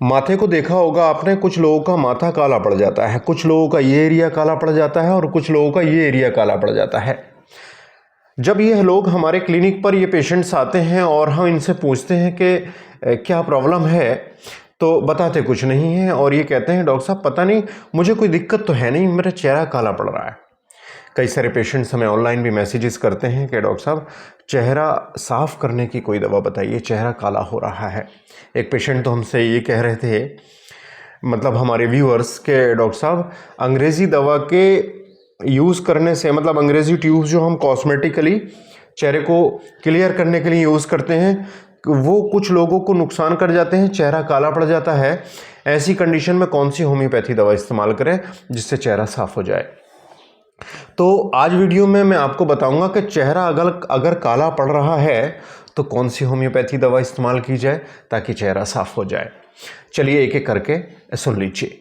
माथे को देखा होगा आपने, कुछ लोगों का माथा काला पड़ जाता है, कुछ लोगों का ये एरिया काला पड़ जाता है और कुछ लोगों का ये एरिया काला पड़ जाता है। जब ये लोग हमारे क्लिनिक पर, ये पेशेंट्स आते हैं और हम इनसे पूछते हैं कि क्या प्रॉब्लम है, तो बताते कुछ नहीं है और ये कहते हैं डॉक्टर साहब पता नहीं, मुझे कोई दिक्कत तो है नहीं, मेरा चेहरा काला पड़ रहा है। कई सारे पेशेंट्स हमें ऑनलाइन भी मैसेजेस करते हैं कि डॉक्टर साहब चेहरा साफ़ करने की कोई दवा बताइए, चेहरा काला हो रहा है। एक पेशेंट तो हमसे ये कह रहे थे, मतलब हमारे व्यूअर्स, के डॉक्टर साहब अंग्रेज़ी दवा के यूज़ करने से, मतलब अंग्रेज़ी ट्यूब्स जो हम कॉस्मेटिकली चेहरे को क्लियर करने के लिए यूज़ करते हैं, वो कुछ लोगों को नुकसान कर जाते हैं, चेहरा काला पड़ जाता है। ऐसी कंडीशन में कौन सी होम्योपैथी दवा इस्तेमाल करें जिससे चेहरा साफ़ हो जाए। तो आज वीडियो में मैं आपको बताऊंगा कि चेहरा अगर काला पड़ रहा है तो कौन सी होम्योपैथी दवा इस्तेमाल की जाए ताकि चेहरा साफ़ हो जाए। चलिए एक एक करके सुन लीजिए।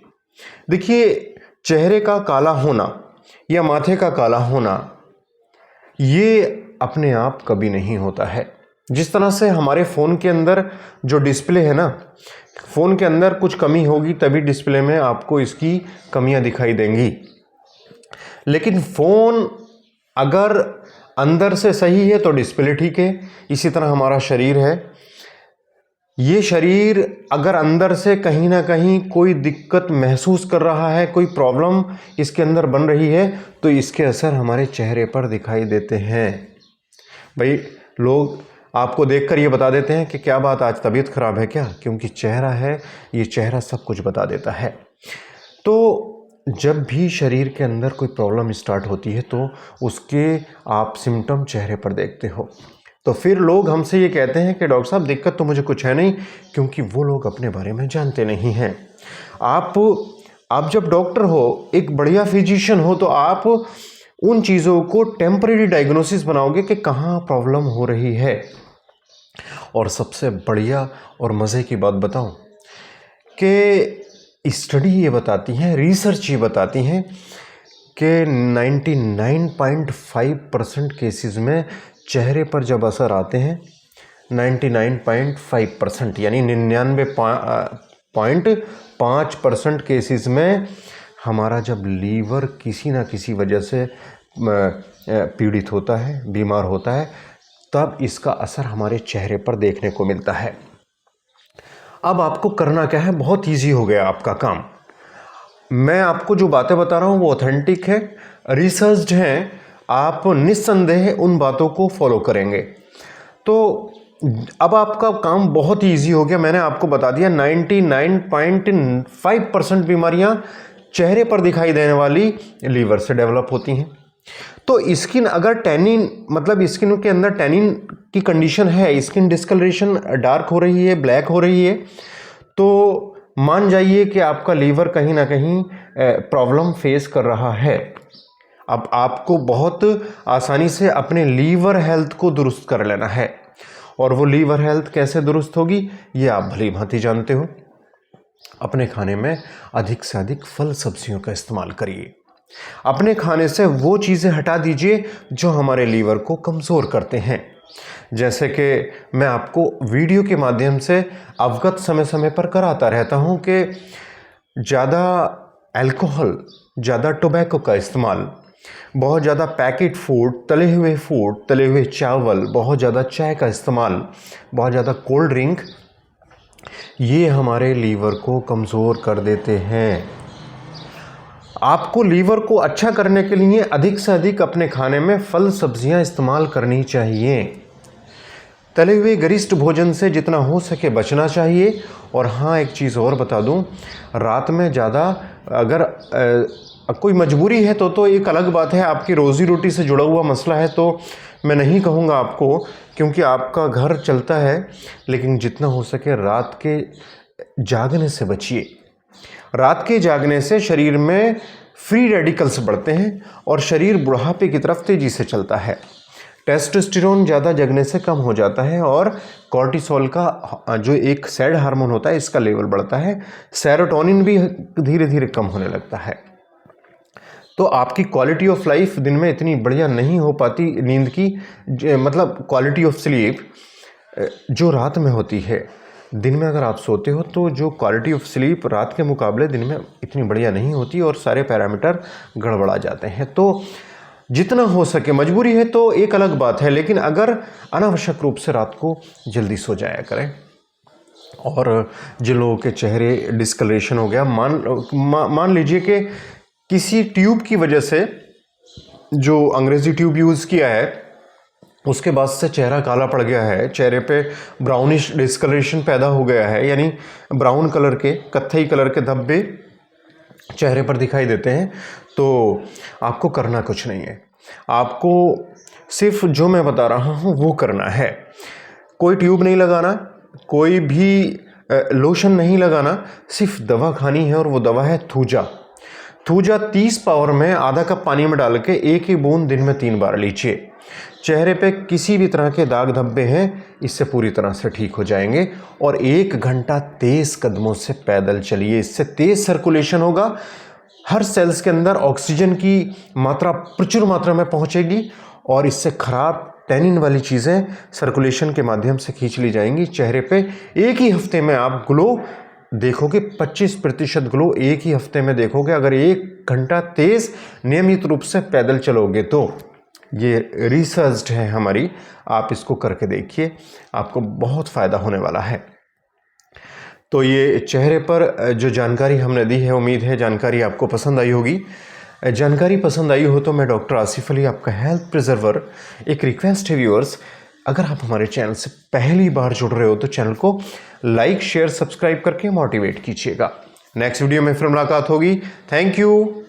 देखिए, चेहरे का काला होना या माथे का काला होना ये अपने आप कभी नहीं होता है। जिस तरह से हमारे फ़ोन के अंदर जो डिस्प्ले है ना, फ़ोन के अंदर कुछ कमी होगी तभी डिस्प्ले में आपको इसकी कमियां दिखाई देंगी। लेकिन फ़ोन अगर अंदर से सही है तो डिस्प्ले ठीक है। इसी तरह हमारा शरीर है, ये शरीर अगर अंदर से कहीं ना कहीं कोई दिक्कत महसूस कर रहा है, कोई प्रॉब्लम इसके अंदर बन रही है, तो इसके असर हमारे चेहरे पर दिखाई देते हैं। भाई, लोग आपको देखकर ये बता देते हैं कि क्या बात, आज तबीयत खराब है क्या, क्योंकि चेहरा है, ये चेहरा सब कुछ बता देता है। तो जब भी शरीर के अंदर कोई प्रॉब्लम स्टार्ट होती है तो उसके आप सिम्टम चेहरे पर देखते हो। तो फिर लोग हमसे ये कहते हैं कि डॉक्टर साहब दिक्कत तो मुझे कुछ है नहीं, क्योंकि वो लोग अपने बारे में जानते नहीं हैं। आप जब डॉक्टर हो, एक बढ़िया फिजिशियन हो, तो आप उन चीज़ों को टेम्परेरी डायग्नोसिस बनाओगे कि कहाँ प्रॉब्लम हो रही है। और सबसे बढ़िया और मज़े की बात बताऊं कि स्टडी ये बताती हैं, रिसर्च ये बताती हैं कि 99.5% केसेस में चेहरे पर जब असर आते हैं, 99.5% यानी 99.5% केसेस में हमारा जब लीवर किसी ना किसी वजह से पीड़ित होता है, बीमार होता है, तब इसका असर हमारे चेहरे पर देखने को मिलता है। अब आपको करना क्या है, बहुत इजी हो गया आपका काम। मैं आपको जो बातें बता रहा हूँ वो ऑथेंटिक है, रिसर्च्ड हैं, आप निस्संदेह उन बातों को फॉलो करेंगे तो अब आपका काम बहुत ही ईजी हो गया। मैंने आपको बता दिया 99.5% बीमारियां चेहरे पर दिखाई देने वाली लीवर से डेवलप होती हैं। तो स्किन अगर टैनिन, मतलब स्किन के अंदर टैनिन की कंडीशन है, स्किन डिस्कलरेशन डार्क हो रही है, ब्लैक हो रही है, तो मान जाइए कि आपका लीवर कहीं ना कहीं प्रॉब्लम फेस कर रहा है। अब आपको बहुत आसानी से अपने लीवर हेल्थ को दुरुस्त कर लेना है। और वो लीवर हेल्थ कैसे दुरुस्त होगी ये आप भली भांति जानते हो। अपने खाने में अधिक से अधिक फल सब्जियों का इस्तेमाल करिए। अपने खाने से वो चीज़ें हटा दीजिए जो हमारे लीवर को कमज़ोर करते हैं। जैसे कि मैं आपको वीडियो के माध्यम से अवगत समय समय पर कराता रहता हूं कि ज़्यादा अल्कोहल, ज़्यादा टोबैको का इस्तेमाल, बहुत ज़्यादा पैकेट फूड, तले हुए चावल, बहुत ज़्यादा चाय का इस्तेमाल, बहुत ज़्यादा कोल्ड ड्रिंक, ये हमारे लीवर को कमज़ोर कर देते हैं। आपको लीवर को अच्छा करने के लिए अधिक से अधिक अपने खाने में फल सब्जियां इस्तेमाल करनी चाहिए। तले हुए गरिष्ठ भोजन से जितना हो सके बचना चाहिए। और हाँ, एक चीज़ और बता दूं, रात में ज़्यादा अगर कोई मजबूरी है तो एक अलग बात है, आपकी रोज़ी रोटी से जुड़ा हुआ मसला है तो मैं नहीं कहूँगा आपको, क्योंकि आपका घर चलता है, लेकिन जितना हो सके रात के जागने से बचिए। रात के जागने से शरीर में फ्री रेडिकल्स बढ़ते हैं और शरीर बुढ़ापे की तरफ तेजी से चलता है। टेस्टोस्टेरोन ज़्यादा जगने से कम हो जाता है और कॉर्टिसोल का जो एक सैड हार्मोन होता है, इसका लेवल बढ़ता है। सेरोटोनिन भी धीरे धीरे कम होने लगता है। तो आपकी क्वालिटी ऑफ लाइफ दिन में इतनी बढ़िया नहीं हो पाती, नींद की मतलब क्वालिटी ऑफ स्लीप जो रात में होती है, दिन में अगर आप सोते हो तो जो क्वालिटी ऑफ स्लीप रात के मुकाबले दिन में इतनी बढ़िया नहीं होती और सारे पैरामीटर गड़बड़ा जाते हैं। तो जितना हो सके, मजबूरी है तो एक अलग बात है, लेकिन अगर अनावश्यक रूप से रात को जल्दी सो जाया करें। और जिन लोगों के चेहरे डिस्कलरेशन हो गया, मान लीजिए कि किसी ट्यूब की वजह से, जो अंग्रेजी ट्यूब यूज़ किया है उसके बाद से चेहरा काला पड़ गया है, चेहरे पे ब्राउनिश डिस्कलरेशन पैदा हो गया है, यानी ब्राउन कलर के, कत्थई कलर के धब्बे चेहरे पर दिखाई देते हैं, तो आपको करना कुछ नहीं है। आपको सिर्फ जो मैं बता रहा हूँ वो करना है। कोई ट्यूब नहीं लगाना, कोई भी लोशन नहीं लगाना, सिर्फ दवा खानी है और वो दवा है थूजा। थूजा 30 पावर में आधा कप पानी में डाल के एक ही बूंद दिन में 3 बार लीजिए। चेहरे पे किसी भी तरह के दाग धब्बे हैं, इससे पूरी तरह से ठीक हो जाएंगे। और 1 घंटा तेज कदमों से पैदल चलिए, इससे तेज सर्कुलेशन होगा, हर सेल्स के अंदर ऑक्सीजन की मात्रा प्रचुर मात्रा में पहुंचेगी और इससे खराब टैनिन वाली चीज़ें सर्कुलेशन के माध्यम से खींच ली जाएंगी। चेहरे पे एक ही हफ्ते में आप ग्लो देखोगे, 25% ग्लो एक ही हफ्ते में देखोगे, अगर 1 घंटा तेज नियमित रूप से पैदल चलोगे तो। ये रिसर्च्ड है हमारी, आप इसको करके देखिए, आपको बहुत फ़ायदा होने वाला है। तो ये चेहरे पर जो जानकारी हमने दी है, उम्मीद है जानकारी आपको पसंद आई होगी। जानकारी पसंद आई हो तो मैं डॉक्टर आसिफ अली, आपका हेल्थ प्रिजर्वर, एक रिक्वेस्ट है व्यूअर्स, अगर आप हमारे चैनल से पहली बार जुड़ रहे हो तो चैनल को लाइक शेयर सब्सक्राइब करके मोटिवेट कीजिएगा। नेक्स्ट वीडियो में फिर मुलाकात होगी। Thank you.